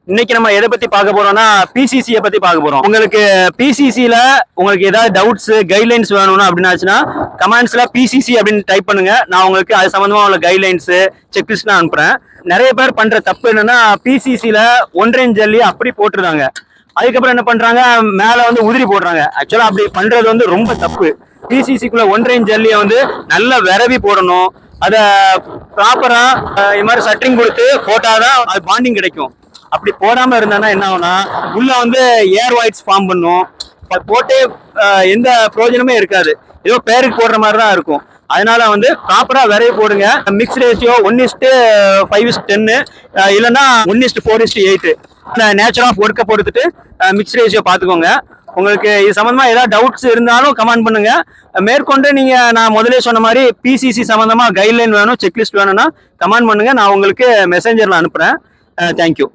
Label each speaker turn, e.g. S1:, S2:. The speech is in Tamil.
S1: இன்னைக்கு நம்ம எதை பத்தி பார்க்க போறோம்னா பிசிசியை பத்தி பார்க்க போறோம். உங்களுக்கு பிசிசில உங்களுக்கு ஏதாவது டவுட்ஸ் கைட்லைன்ஸ் வேணும்னா அப்படின்னாச்சுன்னா கமெண்ட்ஸ்ல பிசிசி அப்படின்னு டைப் பண்ணுங்க. நான் உங்களுக்கு அது சம்பந்தமா உள்ள கைட்லைன்ஸ் செக்லிஸ்ட் அனுப்புறேன். நிறைய பேர் பண்ற தப்பு என்னன்னா பிசிசில ஒன்றரை ஜல்லி அப்படி போட்டுருந்தாங்க. அதுக்கப்புறம் என்ன பண்றாங்க, மேல வந்து உதிரி போடுறாங்க. ஆக்சுவலா அப்படி பண்றது வந்து ரொம்ப தப்பு. பிசிசிக்குள்ள ஒன்றரை ஜல்லியை வந்து நல்லா விரவி போடணும். அதை ப்ராப்பரா இது மாதிரி சட்டரிங் கொடுத்து போட்டாதான் அது பாண்டிங் கிடைக்கும். அப்படி போடாம இருந்தானா என்ன ஆகும்னா உள்ள வந்து ஏர் வாய்ட்ஸ் ஃபார்ம் பண்ணும். போட்டு எந்த பிரயோஜனமே இருக்காது. ஏதோ பேருக்கு போடுற மாதிரி தான் இருக்கும். அதனால வந்து ப்ராப்பரா விரைவு போடுங்க. மிக்ஸ் ரேஷியோ 1:5:10 இல்லைன்னா 1:4:8 நேச்சர் ஆஃப் ஒர்க்கை பொறுத்துட்டு மிக்ஸ் ரேஷியோ பார்த்துக்கோங்க. உங்களுக்கு இது சம்பந்தமா ஏதாவது டவுட்ஸ் இருந்தாலும் கமெண்ட் பண்ணுங்க. மேற்கொண்டு நீங்க நான் முதலே சொன்ன மாதிரி பிசிசி சம்பந்தமா கைட்லைன் வேணும், செக்லிஸ்ட் வேணும்னா கமெண்ட் பண்ணுங்க. நான் உங்களுக்கு மெசேஞ்சர்ல அனுப்புறேன். தேங்க்யூ.